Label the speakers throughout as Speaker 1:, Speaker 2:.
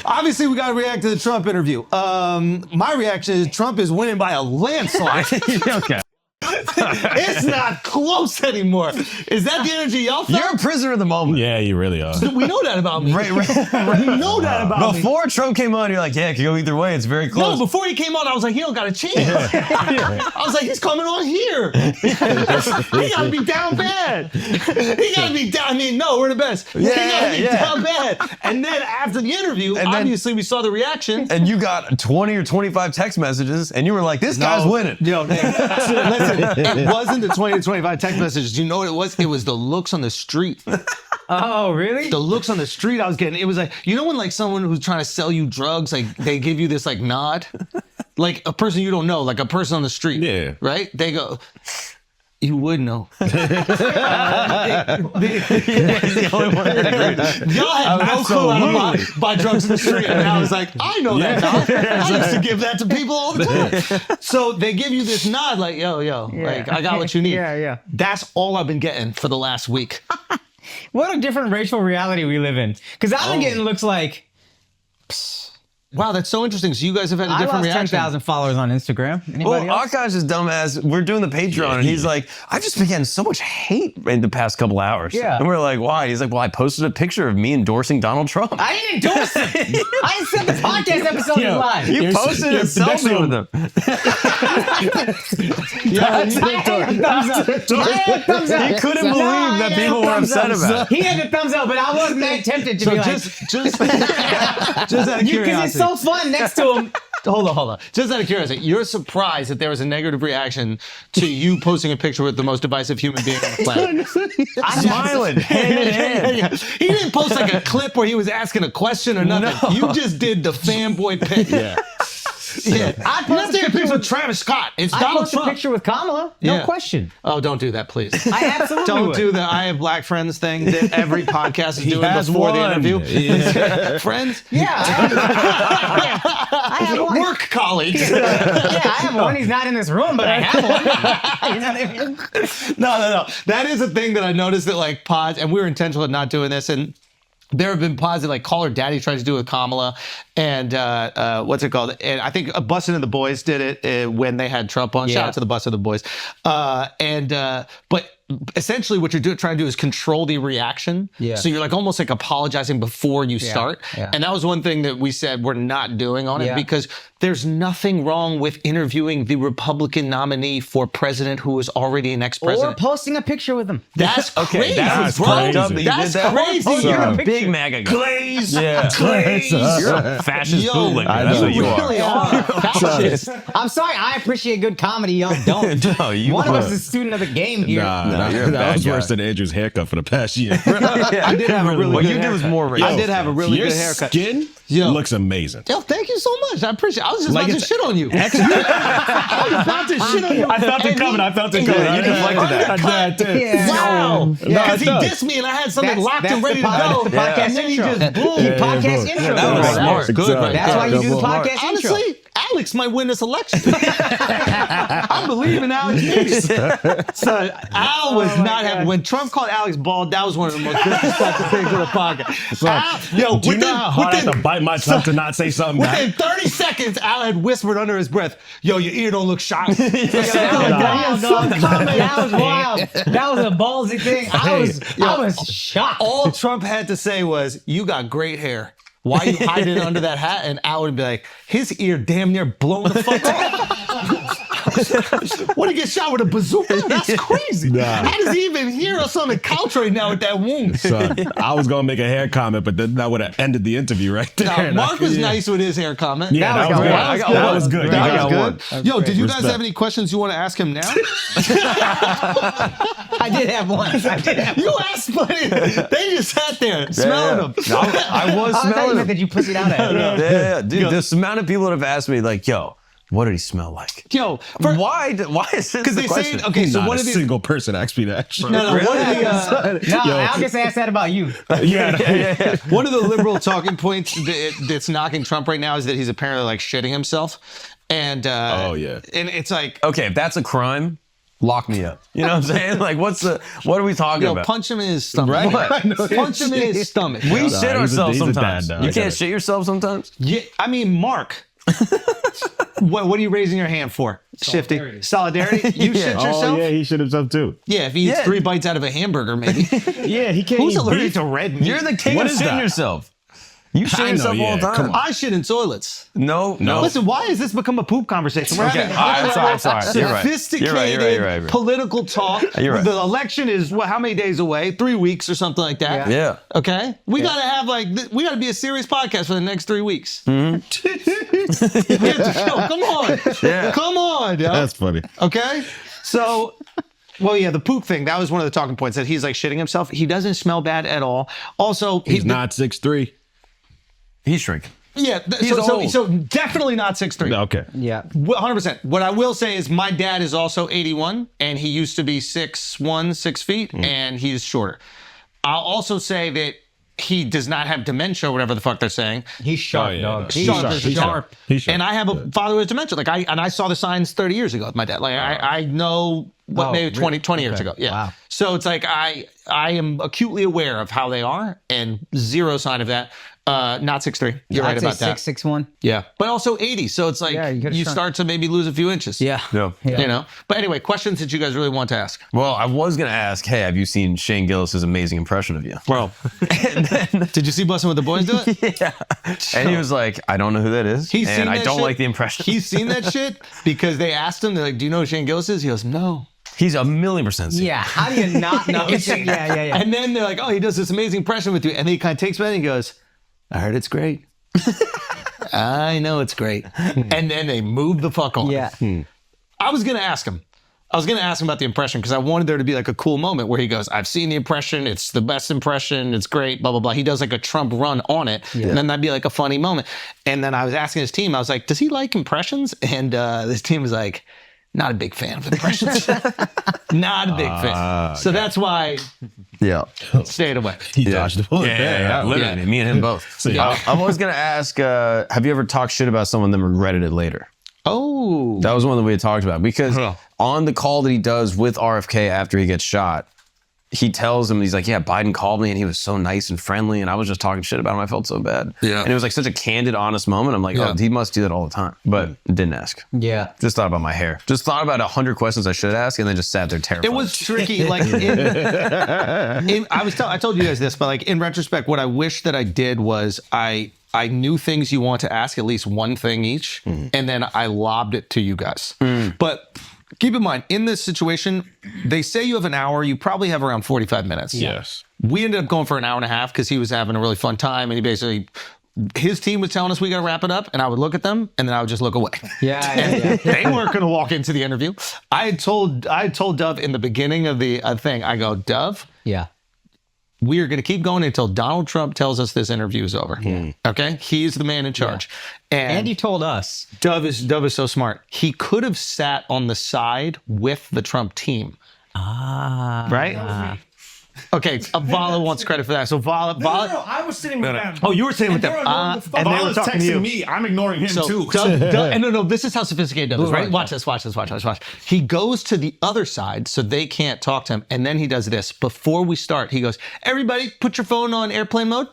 Speaker 1: Obviously, we got to react to the Trump interview. My reaction is Trump is winning by a landslide.
Speaker 2: Okay.
Speaker 1: It's not close anymore. Is that the energy y'all felt?
Speaker 2: You're a prisoner of the moment.
Speaker 3: Yeah, you really are.
Speaker 1: We know that about me.
Speaker 2: Right.
Speaker 1: We know that about me.
Speaker 2: Before Trump came on, you're like, yeah, it could go either way. It's very close.
Speaker 1: No, before he came on, I was like, he don't got a chance. I was like, he's coming on here. He got to be down bad. He got to be down. I mean, no, we're the best. He got to be down bad. And then after the interview, obviously we saw the reaction.
Speaker 2: And you got 20 or 25 text messages, and you were like, this guy's winning.
Speaker 1: Yo, listen, it wasn't the 20 to 25 text messages. You know what it was? It was the looks on the street.
Speaker 4: Oh, really?
Speaker 1: The looks on the street I was getting, it was like, you know when like someone who's trying to sell you drugs, like they give you this like nod? Like a person you don't know, like a person on the street.
Speaker 3: Yeah.
Speaker 1: Right? They go, you would know.
Speaker 2: He's the only one that agreed.
Speaker 1: Y'all had no clue how to buy drugs in the street. And I was like, I know that nod. I used to give that to people all the time. So they give you this nod like, yo, like I got what you need.
Speaker 4: Yeah.
Speaker 1: That's all I've been getting for the last week.
Speaker 4: What a different racial reality we live in. Because I've been getting looks like,
Speaker 1: Wow, that's so interesting. So you guys have had a
Speaker 4: I
Speaker 1: different
Speaker 4: lost
Speaker 1: reaction.
Speaker 4: 10,000 followers on Instagram. Anybody
Speaker 2: Well,
Speaker 4: else?
Speaker 2: Akash is dumbass. We're doing the Patreon, and he's like, I've just been getting so much hate in the past couple hours.
Speaker 4: Yeah.
Speaker 2: And we're like, why? He's like, well, I posted a picture of me endorsing Donald Trump.
Speaker 4: I didn't endorse it. I said the podcast episode is live.
Speaker 2: You posted a selfie with him.
Speaker 4: I had a thumbs up.
Speaker 2: He couldn't believe that people were upset about it.
Speaker 4: He had the thumbs up, but I was mad tempted to
Speaker 1: So
Speaker 4: be like,
Speaker 1: just out of
Speaker 4: because
Speaker 1: curiosity.
Speaker 4: it's so fun next to him.
Speaker 1: Hold on. Just out of curiosity, you're surprised that there was a negative reaction to you posting a picture with the most divisive human being on the planet.
Speaker 2: I'm smiling, hand in hand.
Speaker 1: Yeah. He didn't post like a clip where he was asking a question or nothing.
Speaker 2: No.
Speaker 1: You just did the fanboy pic.
Speaker 3: Yeah.
Speaker 1: Yeah.
Speaker 4: I
Speaker 1: You're not
Speaker 4: posted
Speaker 1: taking a picture with Travis Scott. It's
Speaker 4: I
Speaker 1: Donald
Speaker 4: posted a
Speaker 1: Trump.
Speaker 4: picture with Kamala. No
Speaker 1: Yeah.
Speaker 4: question.
Speaker 1: Oh, don't do that, please.
Speaker 4: I absolutely
Speaker 1: Don't
Speaker 4: would.
Speaker 1: do the I have black friends thing that every podcast is doing
Speaker 3: has
Speaker 1: before the
Speaker 3: one.
Speaker 1: interview.
Speaker 3: Yeah.
Speaker 1: Friends?
Speaker 4: Yeah. I have one.
Speaker 1: Work colleagues.
Speaker 4: Yeah, I have one. He's not in this room, but I have one. You know what I mean?
Speaker 1: No. That is a thing that I noticed that like pods, and we were intentional at not doing this, and there have been pods that like Call Her Daddy tried to do with Kamala, and what's it called? And I think Bussin' and the Boys did it when they had Trump on. Shout out to the Bussin' and the Boys. But essentially what you're trying to do is control the reaction.
Speaker 4: Yeah.
Speaker 1: So you're like almost like apologizing before you start.
Speaker 4: Yeah.
Speaker 1: And that was one thing that we said we're not doing on it
Speaker 4: Yeah.
Speaker 1: because there's nothing wrong with interviewing the Republican nominee for president who is already an
Speaker 4: Or
Speaker 1: ex-president.
Speaker 4: posting a picture with him.
Speaker 1: That's crazy,
Speaker 2: that's
Speaker 1: bro.
Speaker 2: fucked up that you
Speaker 1: That's
Speaker 2: did that.
Speaker 1: crazy.
Speaker 4: You're
Speaker 2: You're
Speaker 4: a
Speaker 2: a
Speaker 4: picture.
Speaker 2: big MAGA guy.
Speaker 1: Glaze.
Speaker 2: Yeah.
Speaker 1: Glaze.
Speaker 2: You're a fascist
Speaker 1: Yo,
Speaker 2: bootlegger.
Speaker 3: I
Speaker 2: That's
Speaker 3: know.
Speaker 2: what you
Speaker 1: really
Speaker 2: are.
Speaker 1: are. Fascist.
Speaker 4: I'm sorry. I appreciate good comedy. Y'all don't.
Speaker 2: No, you
Speaker 4: One of
Speaker 2: are.
Speaker 4: us is a student of the game here.
Speaker 3: Nah,
Speaker 2: you're a
Speaker 3: that
Speaker 2: bad
Speaker 3: was
Speaker 2: guy.
Speaker 3: worse than Andrew's haircut for the past year.
Speaker 1: I did have a really
Speaker 2: What
Speaker 1: good
Speaker 2: you did
Speaker 1: haircut.
Speaker 2: was more racist.
Speaker 1: I did have a really
Speaker 3: Your
Speaker 1: good haircut.
Speaker 3: skin
Speaker 1: Yo.
Speaker 3: looks amazing.
Speaker 1: Yo, thank you so much. I appreciate it. I was just
Speaker 3: Like
Speaker 1: about to
Speaker 3: it's-
Speaker 1: shit on you. I was about to shit on you.
Speaker 3: I felt it coming. I felt it coming.
Speaker 2: You deflected that.
Speaker 3: I did.
Speaker 4: Yeah.
Speaker 1: Wow. Because he
Speaker 3: does.
Speaker 1: dissed me and I had something locked and ready to
Speaker 4: that's
Speaker 1: go.
Speaker 4: the podcast
Speaker 1: And then he
Speaker 4: intro.
Speaker 1: just boom.
Speaker 4: Your podcast
Speaker 3: boom.
Speaker 4: intro.
Speaker 2: That was
Speaker 1: Right.
Speaker 2: smart.
Speaker 1: Good,
Speaker 3: Exactly.
Speaker 1: right?
Speaker 4: That's why you do the
Speaker 3: Smart.
Speaker 4: podcast intro.
Speaker 1: Honestly, Alex might win this election. I believe in Alex Media. So Al was not happy. When Trump called Alex bald, that was one of the most disrespectful things of the podcast. Al,
Speaker 3: Do you know how hard I have to bite my tongue to not say something
Speaker 1: within
Speaker 3: back?
Speaker 1: 30 seconds, Al had whispered under his breath, yo, your ear don't look shot.
Speaker 4: That was wild. That was a ballsy thing. I was shocked.
Speaker 1: All Trump had to say was, you got great hair. Why you hiding it under that hat? And Al would be like, his ear damn near blown the fuck off. What, he get shot with a bazooka? That's crazy.
Speaker 3: Nah.
Speaker 1: How does he even hear us on the couch right now with that wound?
Speaker 3: Son, I was gonna make a hair comment, but then that would have ended the interview right there.
Speaker 1: Now,
Speaker 3: And
Speaker 1: Mark was
Speaker 3: yeah.
Speaker 1: nice with his hair comment.
Speaker 3: Yeah, that was good. That was good.
Speaker 1: That
Speaker 3: I
Speaker 1: was
Speaker 3: got
Speaker 1: good. Yo, did you guys
Speaker 3: Respect.
Speaker 1: have any questions you want to ask him now?
Speaker 4: I did have one.
Speaker 1: You asked plenty. They just sat there smelling them.
Speaker 2: No, I was
Speaker 4: I thought you
Speaker 2: smelling
Speaker 4: meant
Speaker 2: them.
Speaker 4: that you pussied out at him.
Speaker 2: Yeah, dude, the amount of people that have asked me, like, yo, what did he smell like?
Speaker 1: Yo,
Speaker 2: Why is this
Speaker 1: because
Speaker 2: the
Speaker 1: they
Speaker 2: question?
Speaker 1: say, okay, so
Speaker 3: Not
Speaker 1: one
Speaker 3: a
Speaker 1: of the
Speaker 3: single person asked me that.
Speaker 1: no, one of the
Speaker 4: No,
Speaker 3: Yo.
Speaker 4: I'll just ask that about you.
Speaker 3: Yeah.
Speaker 1: one of the liberal talking points that's knocking Trump right now is that he's apparently like shitting himself, and
Speaker 3: Oh, yeah.
Speaker 1: and it's like
Speaker 2: Okay, if that's a crime, lock me up. You know what I'm saying? Like, what are we talking
Speaker 1: Yo,
Speaker 2: about?
Speaker 1: punch him in his stomach.
Speaker 2: Right.
Speaker 1: Punch him in his stomach.
Speaker 2: We
Speaker 3: Nah,
Speaker 2: shit ourselves
Speaker 3: he's a
Speaker 2: sometimes.
Speaker 3: dad, though.
Speaker 2: You
Speaker 3: I
Speaker 2: can't
Speaker 3: gotta-
Speaker 2: shit yourself sometimes?
Speaker 1: Yeah, I mean, Mark. What are you raising your hand for? Shifty. Solidarity? You shit
Speaker 3: Oh
Speaker 1: yourself?
Speaker 3: yeah, he shit himself too.
Speaker 1: Yeah, if he eats 3 bites out of a hamburger, maybe.
Speaker 3: Yeah, he can't.
Speaker 1: Who's
Speaker 3: eat
Speaker 1: allergic
Speaker 3: beef.
Speaker 1: to red meat?
Speaker 2: You're the king
Speaker 3: What
Speaker 2: of
Speaker 3: is
Speaker 2: shitting
Speaker 3: that?
Speaker 2: yourself. You shit
Speaker 3: I know,
Speaker 2: yourself all
Speaker 3: yeah,
Speaker 2: the time.
Speaker 3: come on.
Speaker 1: I shit in toilets.
Speaker 2: No.
Speaker 1: Listen, why has this become a poop conversation? We're
Speaker 2: Okay,
Speaker 1: having
Speaker 2: all right, I'm sorry. You're right.
Speaker 1: sophisticated
Speaker 2: You're right.
Speaker 1: political talk.
Speaker 2: You're right.
Speaker 1: The election is how many days away? 3 weeks or something like that.
Speaker 2: Yeah.
Speaker 1: Okay, we gotta have we gotta be a serious podcast for the next 3 weeks.
Speaker 2: Mm-hmm.
Speaker 1: We have to show. Come on,
Speaker 2: Yeah.
Speaker 1: come on. Yo.
Speaker 3: That's funny.
Speaker 1: Okay, so. Well, yeah, the poop thing, that was one of the talking points, that he's like shitting himself. He doesn't smell bad at all. Also,
Speaker 3: He's not 6'3".
Speaker 2: He's shrinking.
Speaker 1: Yeah,
Speaker 2: He's old.
Speaker 1: so definitely not 6'3".
Speaker 3: Okay.
Speaker 4: Yeah.
Speaker 1: 100%. What I will say is my dad is also 81, and he used to be 6'1", 6 feet, and he's shorter. I'll also say that he does not have dementia, or whatever the fuck they're saying.
Speaker 4: He's sharp,
Speaker 3: Oh, yeah,
Speaker 4: dog.
Speaker 3: no.
Speaker 4: He's
Speaker 1: Sharp
Speaker 4: sharp.
Speaker 1: as
Speaker 3: He's
Speaker 4: sharp.
Speaker 3: He's sharp.
Speaker 1: And I have a father with dementia. I saw the signs 30 years ago with my dad. I know what,
Speaker 4: Oh,
Speaker 1: maybe 20 years
Speaker 4: Okay.
Speaker 1: ago. Yeah.
Speaker 4: Wow.
Speaker 1: So it's like I am acutely aware of how they are, and zero sign of that. Not 6'3". You're right
Speaker 4: I'd say
Speaker 1: about that.
Speaker 4: 6'1".
Speaker 1: Yeah. But also 80. So it's like
Speaker 4: Yeah, you could've
Speaker 1: you
Speaker 4: shrunk.
Speaker 1: start to maybe lose a few inches.
Speaker 4: Yeah.
Speaker 2: Yeah.
Speaker 1: You know? But anyway, questions that you guys really want to ask.
Speaker 2: Well, I was going to ask, hey, have you seen Shane Gillis's amazing impression of you?
Speaker 1: Well, did you see Bussin' with the Boys do it?
Speaker 2: Yeah. And he was like, I don't know who that is.
Speaker 1: He's seen
Speaker 2: and I
Speaker 1: that
Speaker 2: don't
Speaker 1: shit.
Speaker 2: like the impression.
Speaker 1: He's seen that shit because they asked him, they're like, do you know who Shane Gillis is? He goes, no.
Speaker 2: He's 1,000,000% seen.
Speaker 4: Yeah. How do you not know? Yeah.
Speaker 1: And then they're like, oh, he does this amazing impression with you. And then he kind of takes me in and he goes, I heard it's great. I know it's great. And then they move the fuck on.
Speaker 4: Yeah.
Speaker 1: I was going to ask him. About the impression because I wanted there to be like a cool moment where he goes, I've seen the impression. It's the best impression. It's great, blah, blah, blah. He does like a Trump run on it. And then that'd be like a funny moment. And then I was asking his team, I was like, does he like impressions? And this team was like, not a big fan of impressions. Not a big fan. So that's why
Speaker 2: Yeah.
Speaker 1: I stayed away.
Speaker 3: He dodged the bullet.
Speaker 2: Yeah. Literally.
Speaker 1: Yeah.
Speaker 2: Me and him both.
Speaker 3: So, yeah.
Speaker 2: I'm always going to ask, have you ever talked shit about someone then regretted it later?
Speaker 1: Oh.
Speaker 2: That was one that we had talked about because
Speaker 1: Huh.
Speaker 2: on the call that he does with RFK after he gets shot, he tells him, he's like, yeah, Biden called me and he was so nice and friendly and I was just talking shit about him. I felt so bad.
Speaker 1: Yeah.
Speaker 2: And it was like such a candid, honest moment. I'm like,
Speaker 1: Yeah.
Speaker 2: oh, he must do that all the time. But didn't ask.
Speaker 4: Yeah.
Speaker 2: Just thought about my hair. Just thought about 100 questions I should ask and then just sat there terrified.
Speaker 1: It was tricky. Like, I told you guys this, but like in retrospect, what I wish that I did was I knew things you want to ask, at least one thing each, and then I lobbed it to you guys. But keep in mind, in this situation, they say you have an hour. You probably have around 45 minutes.
Speaker 3: Yes.
Speaker 1: We ended up going for an hour and a half because he was having a really fun time, and he basically. His team was telling us we got to wrap it up, and I would look at them, and then I would just look away.
Speaker 4: Yeah.
Speaker 1: They weren't going to walk into the interview. I had told Dove in the beginning of the thing, I go, Dove,
Speaker 4: Yeah.
Speaker 1: we are going to keep going until Donald Trump tells us this interview is over. Okay? He's the man in charge.
Speaker 4: And you told us.
Speaker 1: Dove is so smart. He could have sat on the side with the Trump team. Right? Okay, Vala wants credit for that. So Vala,
Speaker 5: No, I was sitting with them.
Speaker 1: oh, you were sitting with them.
Speaker 5: They're on the phone.
Speaker 1: And they were
Speaker 5: Vala's
Speaker 1: talking to you.
Speaker 5: texting me. I'm ignoring him
Speaker 1: So
Speaker 5: too.
Speaker 1: Dove, and no, this is how sophisticated Dove is, right?
Speaker 4: Right.
Speaker 1: Watch this. He goes to the other side so they can't talk to him, and then he does this. Before we start, he goes, everybody put your phone on airplane mode.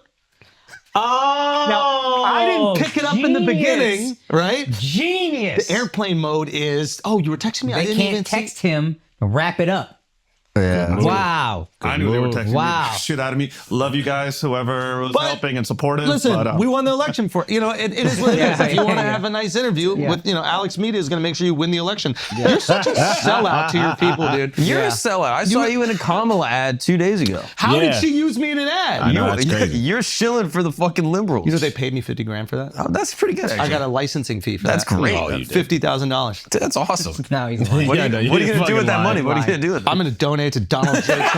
Speaker 4: Oh.
Speaker 1: Now, I didn't pick it up in the beginning, right?
Speaker 4: Genius.
Speaker 1: Airplane mode is, oh, you were texting me? I
Speaker 4: They
Speaker 1: didn't even
Speaker 4: can't
Speaker 1: see-
Speaker 4: text him. Wrap it up.
Speaker 2: Yeah.
Speaker 4: Wow.
Speaker 5: I knew they were texting
Speaker 4: Wow.
Speaker 5: the shit out of me. Love you guys, whoever was
Speaker 1: But
Speaker 5: helping and supportive.
Speaker 1: Listen,
Speaker 5: but,
Speaker 1: we won the election for it. It is what it is. If you want to
Speaker 4: yeah.
Speaker 1: have a nice interview
Speaker 4: Yeah.
Speaker 1: with, Alex Media is going to make sure you win the election. You're such a sellout to your people, dude.
Speaker 2: You're a sellout. I saw you in a Kamala ad 2 days ago.
Speaker 1: How did
Speaker 3: Yeah.
Speaker 1: she use me in an ad?
Speaker 3: I know, that's crazy.
Speaker 2: You're shilling for the fucking liberals.
Speaker 1: You know they paid me $50,000 for that.
Speaker 2: Oh, that's pretty good.
Speaker 1: I
Speaker 2: Actually.
Speaker 1: got a licensing fee for
Speaker 2: That's
Speaker 1: that.
Speaker 2: great.
Speaker 3: Oh, you did.
Speaker 1: $50,000.
Speaker 2: That's awesome.
Speaker 4: Now he's
Speaker 2: What are you,
Speaker 3: Yeah, no,
Speaker 2: what are you
Speaker 3: you're
Speaker 2: gonna do with that
Speaker 3: fucking
Speaker 2: money? What are you
Speaker 4: lying.
Speaker 2: gonna do with it?
Speaker 1: I'm going to donate to Donald J. Trump.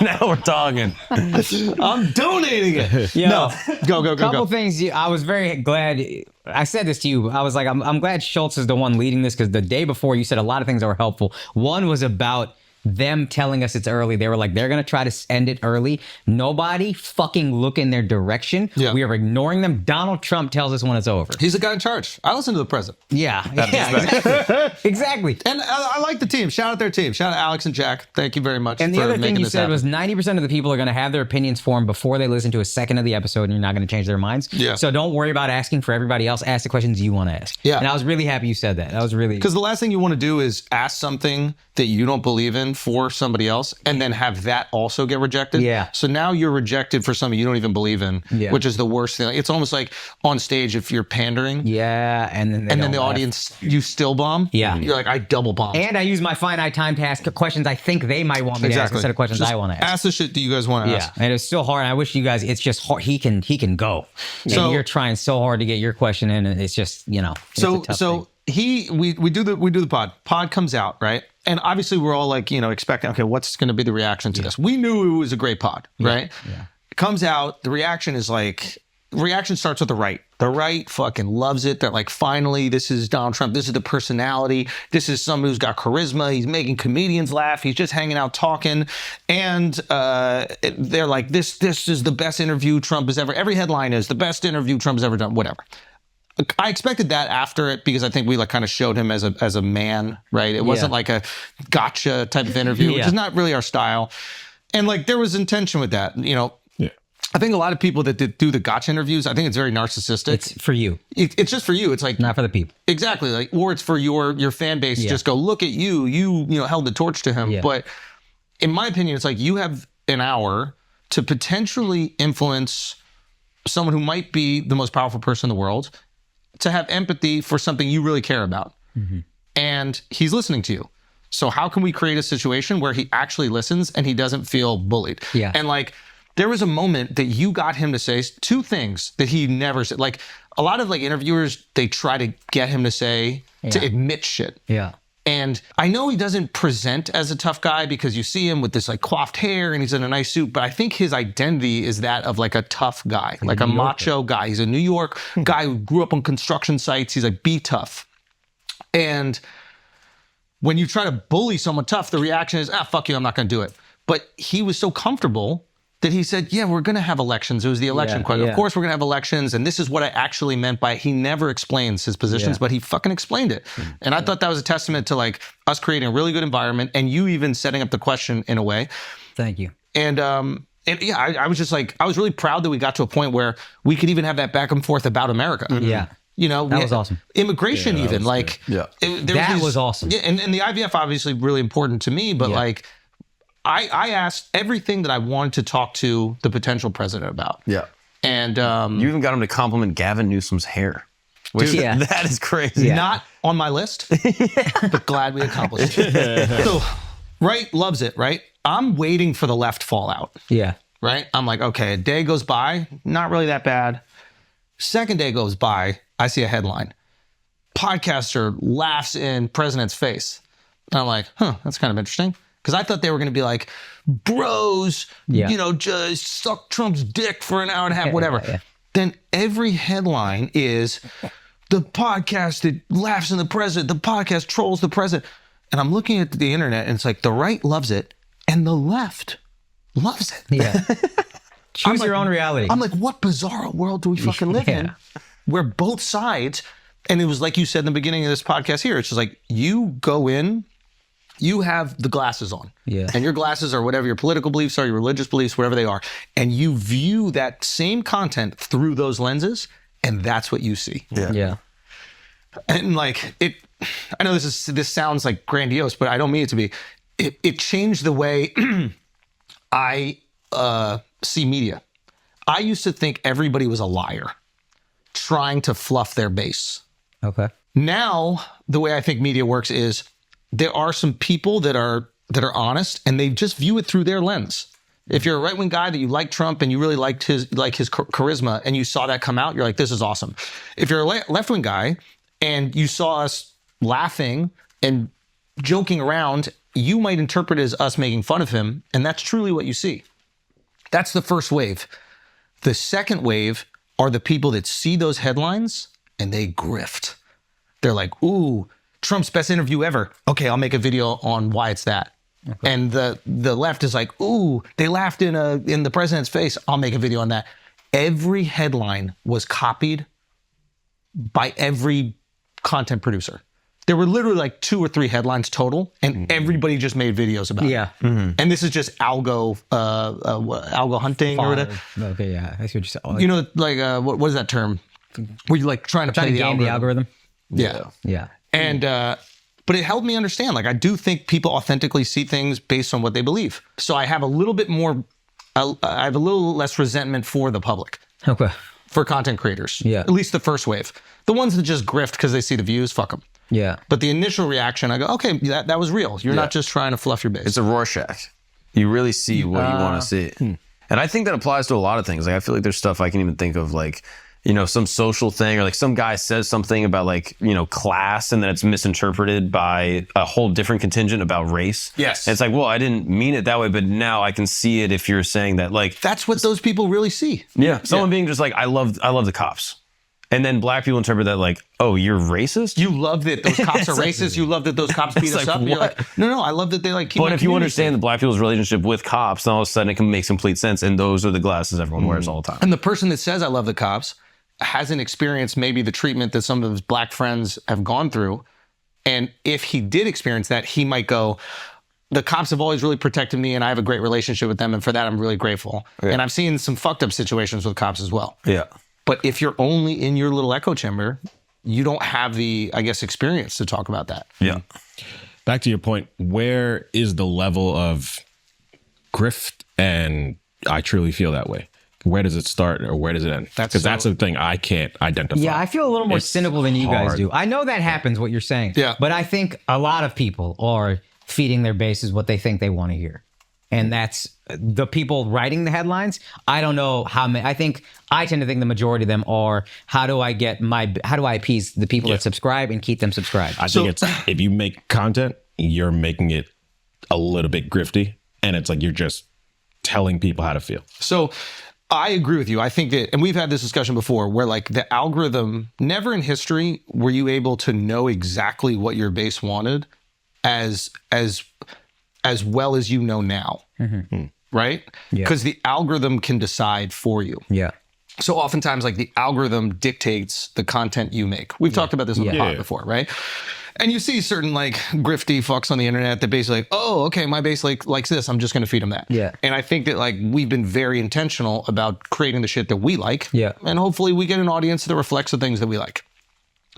Speaker 2: Now we're talking.
Speaker 1: I'm donating it.
Speaker 4: Yo,
Speaker 1: No, go.
Speaker 4: couple things. I was very glad. I said this to you. I was like, I'm glad Schulz is the one leading this because the day before you said a lot of things that were helpful. One was about them telling us it's early. They were like, they're going to try to end it early. Nobody fucking look in their direction.
Speaker 1: Yeah.
Speaker 4: We are ignoring them. Donald Trump tells us when it's over.
Speaker 1: He's the guy in charge. I listen to the president.
Speaker 4: Yeah. Exactly. Exactly.
Speaker 1: And I like the team. Shout out their team. Shout out Alex and Jack. Thank you very much
Speaker 4: And the
Speaker 1: for
Speaker 4: other
Speaker 1: making
Speaker 4: thing you
Speaker 1: this
Speaker 4: said
Speaker 1: happen.
Speaker 4: was 90% of the people are going to have their opinions formed before they listen to a second of the episode, and you're not going to change their minds.
Speaker 1: Yeah.
Speaker 4: So don't worry about asking for everybody else. Ask the questions you want to ask.
Speaker 1: Yeah.
Speaker 4: And I was really happy you said that. That was really...
Speaker 1: Because the last thing you want to do is ask something that you don't believe in for somebody else and then have that also get rejected.
Speaker 4: Yeah.
Speaker 1: So now you're rejected for something you don't even believe in,
Speaker 4: Yeah.
Speaker 1: which is the worst thing. It's almost like on stage if you're pandering
Speaker 4: Yeah, and then
Speaker 1: and then the audience, you still bomb.
Speaker 4: Yeah.
Speaker 1: You're like, I double bombed.
Speaker 4: And I use my finite time to ask questions I think they might want me to ask instead of questions
Speaker 1: Just
Speaker 4: I want to ask.
Speaker 1: Ask the shit that you guys want to
Speaker 4: Yeah,
Speaker 1: ask.
Speaker 4: and it's still hard. I wish you guys. It's just hard. He can go.
Speaker 1: So-
Speaker 4: and you're trying so hard to get your question in, and it's just it's a tough thing.
Speaker 1: We do the pod. Pod comes out, right? And obviously we're all like, expecting, okay, what's going to be the reaction to this? We knew it was a great pod, right?
Speaker 4: Yeah.
Speaker 1: It comes out, the reaction is like, reaction starts with the right. The right fucking loves it. They're like, finally, this is Donald Trump. This is the personality. This is somebody who's got charisma. He's making comedians laugh. He's just hanging out talking. And they're like, this is the best interview Trump has ever, every headline is the best interview Trump has ever done, whatever. I expected that after it because I think we like kind of showed him as a man, right? It wasn't like a gotcha type of interview, which
Speaker 4: Yeah.
Speaker 1: is not really our style. And like there was intention with that,
Speaker 3: Yeah.
Speaker 1: I think a lot of people that do the gotcha interviews, I think it's very narcissistic.
Speaker 4: It's for you,
Speaker 1: It's just for you. It's like
Speaker 4: not for the people.
Speaker 1: exactly like, or it's for your fan base.
Speaker 4: Yeah.
Speaker 1: Just go look at you. You held the torch to him.
Speaker 4: Yeah.
Speaker 1: But in my opinion, it's like you have an hour to potentially influence someone who might be the most powerful person in the world to have empathy for something you really care about.
Speaker 4: Mm-hmm.
Speaker 1: And he's listening to you. So how can we create a situation where he actually listens and he doesn't feel bullied?
Speaker 4: Yeah.
Speaker 1: And like, there was a moment that you got him to say two things that he never said. Like a lot of like interviewers, they try to get him to say, to admit shit.
Speaker 4: Yeah.
Speaker 1: And I know he doesn't present as a tough guy because you see him with this like coiffed hair and he's in a nice suit, but I think his identity is that of like a tough guy, like a macho guy. He's a New York guy who grew up on construction sites. He's like, be tough. And when you try to bully someone tough, the reaction is, fuck you, I'm not going to do it. But he was so comfortable that he said, yeah, we're going to have elections. It was the election question.
Speaker 4: yeah.
Speaker 1: Of course, we're going to have elections. And this is what I actually meant by it. He never explains his positions, but he fucking explained it. And I thought that was a testament to like us creating a really good environment and you even setting up the question in a way.
Speaker 4: Thank you.
Speaker 1: And yeah, I was just like, I was really proud that we got to a point where we could even have that back and forth about America.
Speaker 4: Yeah.
Speaker 1: That
Speaker 4: was awesome.
Speaker 1: Immigration even like,
Speaker 4: That was awesome.
Speaker 1: Yeah. And the IVF obviously really important to me, but like, I asked everything that I wanted to talk to the potential president about.
Speaker 2: Yeah.
Speaker 1: And
Speaker 2: You even got him to compliment Gavin Newsom's hair. Which
Speaker 4: Dude, yeah.
Speaker 2: that is crazy.
Speaker 1: not on my list, but glad we accomplished it. So, right loves it, right? I'm waiting for the left fallout,
Speaker 4: Yeah.
Speaker 1: right? I'm like, okay, a day goes by, not really that bad. Second day goes by, I see a headline. Podcaster laughs in president's face. And I'm like, that's kind of interesting. Because I thought they were going to be like, bros, just suck Trump's dick for an hour and a half, whatever.
Speaker 4: Yeah.
Speaker 1: Then every headline is the podcast that laughs in the president, the podcast trolls the president. And I'm looking at the internet and it's like the right loves it and the left loves it.
Speaker 4: Yeah. Choose your own reality.
Speaker 1: I'm like, what bizarre world do we fucking live in where both sides, and it was like you said in the beginning of this podcast here, it's just like you go in, you have the glasses on.
Speaker 4: Yeah.
Speaker 1: And your glasses are whatever your political beliefs are, your religious beliefs, whatever they are. And you view that same content through those lenses, and that's what you see.
Speaker 4: Yeah.
Speaker 1: And like I know this sounds like grandiose, but I don't mean it to be. It changed the way I see media. I used to think everybody was a liar, trying to fluff their base.
Speaker 4: Okay.
Speaker 1: Now, the way I think media works is there are some people that are honest and they just view it through their lens. If you're a right-wing guy that you like Trump and you really liked his charisma and you saw that come out, you're like, this is awesome. If you're a left-wing guy and you saw us laughing and joking around, you might interpret it as us making fun of him, and that's truly what you see. That's the first wave. The second wave are the people that see those headlines and they grift. They're like, ooh, Trump's best interview ever. Okay, I'll make a video on why it's that. And the left is like, ooh, they laughed in the president's face. I'll make a video on that. Every headline was copied by every content producer. There were literally like 2 or 3 headlines total, and everybody just made videos about it.
Speaker 4: Yeah.
Speaker 1: And this is just algo hunting or whatever.
Speaker 4: Okay, yeah. I see what you said.
Speaker 1: You know, like what is that term? Where you're like trying to play the
Speaker 4: game the
Speaker 1: algorithm.
Speaker 4: algorithm.
Speaker 1: Yeah.
Speaker 4: Yeah.
Speaker 1: And but it helped me understand. Like I do think people authentically see things based on what they believe. So I have a little bit more. I have a little less resentment for the public,
Speaker 4: Okay.
Speaker 1: for content creators.
Speaker 4: Yeah.
Speaker 1: At least the first wave. The ones that just grift because they see the views, fuck them.
Speaker 4: Yeah.
Speaker 1: But the initial reaction, I go, okay, that was real. You're not just trying to fluff your base.
Speaker 2: It's a Rorschach. You really see what you want to see. And I think that applies to a lot of things. Like I feel like there's stuff I can even think of, like, you know, some social thing, or like some guy says something about like, you know, class, and then it's misinterpreted by a whole different contingent about race.
Speaker 1: Yes.
Speaker 2: And it's like, well, I didn't mean it that way, but now I can see it if you're saying that. Like,
Speaker 1: That's what those people really see.
Speaker 2: yeah, someone being just like, I love the cops. And then black people interpret that like, oh, you're racist?
Speaker 1: You love that those cops are racist. You love that those cops beat us
Speaker 2: like,
Speaker 1: up. And you're
Speaker 2: what?
Speaker 1: like, no, I love that they like keep.
Speaker 2: But
Speaker 1: my
Speaker 2: if you
Speaker 1: community
Speaker 2: understand
Speaker 1: safe.
Speaker 2: the black people's relationship with cops, then all of a sudden it can make complete sense. And those are the glasses everyone wears all the time.
Speaker 1: And the person that says I love the cops hasn't experienced maybe the treatment that some of his black friends have gone through. And if he did experience that, he might go, the cops have always really protected me and I have a great relationship with them. And for that, I'm really grateful.
Speaker 2: Yeah.
Speaker 1: And I've seen some fucked up situations with cops as well.
Speaker 2: Yeah.
Speaker 1: But if you're only in your little echo chamber, you don't have the, I guess, experience to talk about that.
Speaker 2: Yeah.
Speaker 3: Back to your point, where is the level of grift and I truly feel that way? Where does it start or where does it end?
Speaker 1: That's
Speaker 3: Because that's the thing I can't identify.
Speaker 4: Yeah, I feel a little more
Speaker 3: It's
Speaker 4: cynical than you guys
Speaker 3: hard.
Speaker 4: do. I know that happens, what you're saying.
Speaker 1: Yeah.
Speaker 4: But I think a lot of people are feeding their bases what they think they want to hear. And that's the people writing the headlines. I don't know how many. I tend to think the majority of them are, how do I appease the people that subscribe and keep them subscribed?
Speaker 3: I think it's if you make content, you're making it a little bit grifty, and it's like you're just telling people how to feel.
Speaker 1: So I agree with you. I think that, and we've had this discussion before, where like the algorithm, never in history were you able to know exactly what your base wanted as well as you know now. Right? Because the algorithm can decide for you.
Speaker 4: Yeah.
Speaker 1: So oftentimes, like the algorithm dictates the content you make. We've talked about this on the pod
Speaker 3: Yeah.
Speaker 1: before, right? And you see certain like grifty fucks on the internet that basically like, oh, okay, my base likes this. I'm just going to feed them that.
Speaker 4: Yeah.
Speaker 1: And I think that like we've been very intentional about creating the shit that we like.
Speaker 4: Yeah.
Speaker 1: And hopefully we get an audience that reflects the things that we like.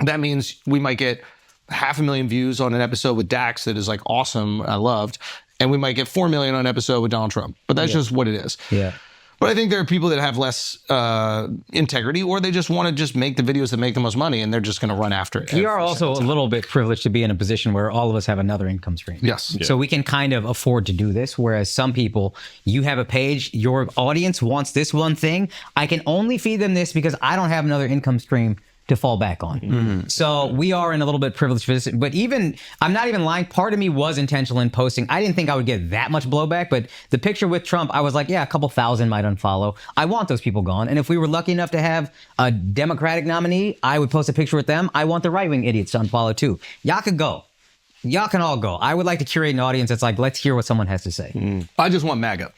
Speaker 1: That means we might get 500,000 views on an episode with Dax that is like awesome, I loved, and we might get 4 million on an episode with Donald Trump. But that's just what it is.
Speaker 4: Yeah.
Speaker 1: But I think there are people that have less integrity, or they just want to just make the videos that make the most money, and they're just going to run after it.
Speaker 4: We are also a little bit privileged to be in a position where all of us have another income stream.
Speaker 1: Yes.
Speaker 4: So we can kind of afford to do this. Whereas some people, you have a page, your audience wants this one thing. I can only feed them this because I don't have another income stream to fall back on. So we are in a little bit privileged position. But even, I'm not even lying, part of me was intentional in posting. I didn't think I would get that much blowback, but the picture with Trump, I was like, yeah, a couple thousand might unfollow. I want those people gone. And if we were lucky enough to have a Democratic nominee, I would post a picture with them. I want the right-wing idiots to unfollow too. Y'all could go. Y'all can all go. I would like to curate an audience that's like, let's hear what someone has to say.
Speaker 1: I just want MAGA.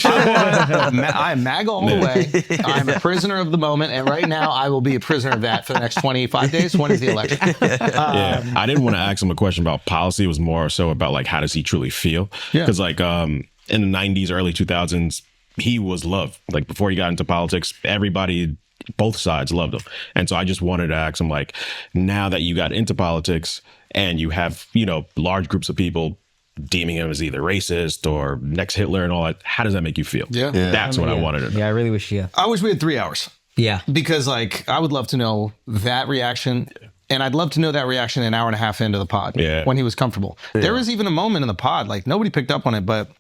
Speaker 1: I'm MAGA all the way. I'm a prisoner of the moment, and right now I will be a prisoner of that for the next 25 days. When is the election?
Speaker 3: Yeah, I didn't want to ask him a question about policy. It was more so about like, how does he truly feel?
Speaker 1: Yeah.
Speaker 3: Because like in the 90s, early 2000s, he was loved. Like before he got into politics, everybody, both sides loved him. And so I just wanted to ask him, like, now that you got into politics and you have, you know, large groups of people deeming him as either racist or next Hitler and all that, how does that make you feel?
Speaker 1: Yeah.
Speaker 3: That's what I wanted to know.
Speaker 4: Yeah, I really wish, yeah.
Speaker 1: I wish we had 3 hours.
Speaker 4: Yeah.
Speaker 1: Because like I would love to know that reaction, and I'd love to know that reaction an hour and a half into the pod when he was comfortable. There was even a moment in the pod, like nobody picked up on it, but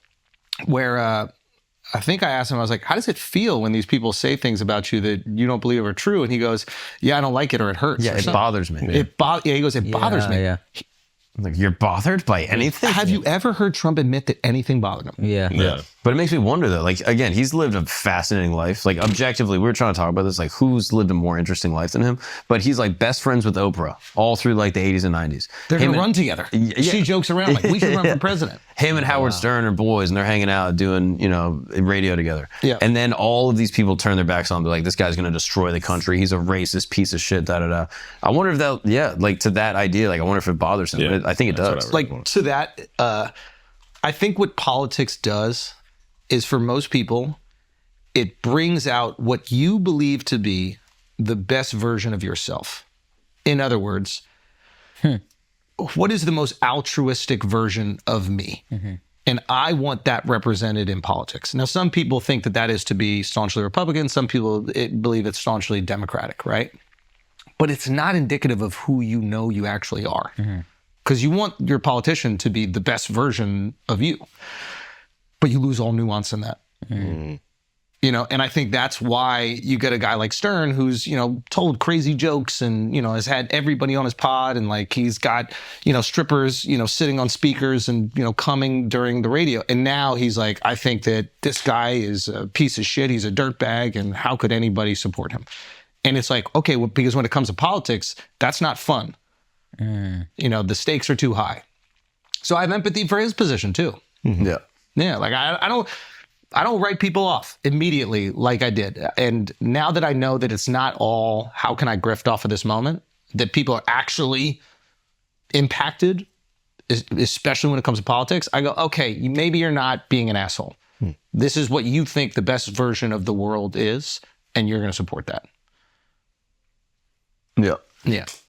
Speaker 1: where I think I asked him, I was like, how does it feel when these people say things about you that you don't believe are true? And he goes, yeah, I don't like it, or it hurts.
Speaker 2: Yeah,
Speaker 1: or
Speaker 2: it
Speaker 1: something.
Speaker 2: bothers me.
Speaker 1: He goes, it bothers me.
Speaker 4: Yeah.
Speaker 2: Like, you're bothered by anything?
Speaker 1: Have you ever heard Trump admit that anything bothered him?
Speaker 4: Yeah.
Speaker 3: Yeah.
Speaker 2: But it makes me wonder though, like, again, he's lived a fascinating life. Like, objectively, we were trying to talk about this, like, who's lived a more interesting life than him? But he's like best friends with Oprah all through like the 80s and 90s.
Speaker 1: They're
Speaker 2: Him
Speaker 1: going to
Speaker 2: and-
Speaker 1: run together.
Speaker 2: Yeah.
Speaker 1: She jokes around like, we should run for president.
Speaker 2: Him and Howard Stern are boys, and they're hanging out doing, you know, radio together.
Speaker 1: Yeah.
Speaker 2: And then all of these people turn their backs on him. They're like, this guy's going to destroy the country. He's a racist piece of shit, da da da. I wonder if that, yeah, like to that idea, like I wonder if it bothers him.
Speaker 3: Yeah.
Speaker 2: I think it
Speaker 3: That's
Speaker 2: does.
Speaker 3: what
Speaker 1: Like to that, I think what politics does is for most people, it brings out what you believe to be the best version of yourself. In other words, what is the most altruistic version of me? And I want that represented in politics. Now, some people think that that is to be staunchly Republican. Some people believe it's staunchly Democratic, right? But it's not indicative of who you know you actually are. Because you want your politician to be the best version of you. But you lose all nuance in that. You know, and I think that's why you get a guy like Stern who's, you know, told crazy jokes and, you know, has had everybody on his pod and like he's got, you know, strippers, you know, sitting on speakers and, you know, coming during the radio. And now he's like, I think that this guy is a piece of shit. He's a dirtbag. And how could anybody support him? And it's like, okay, well, because when it comes to politics, that's not fun. You know, the stakes are too high. So I have empathy for his position too.
Speaker 2: Yeah.
Speaker 1: Yeah, like I don't write people off immediately like I did. And now that I know that it's not all how can I grift off of this moment, that people are actually impacted, especially when it comes to politics, I go, okay, maybe you're not being an asshole. This is what you think the best version of the world is, and you're going to support that.
Speaker 2: Yeah.
Speaker 1: Yeah.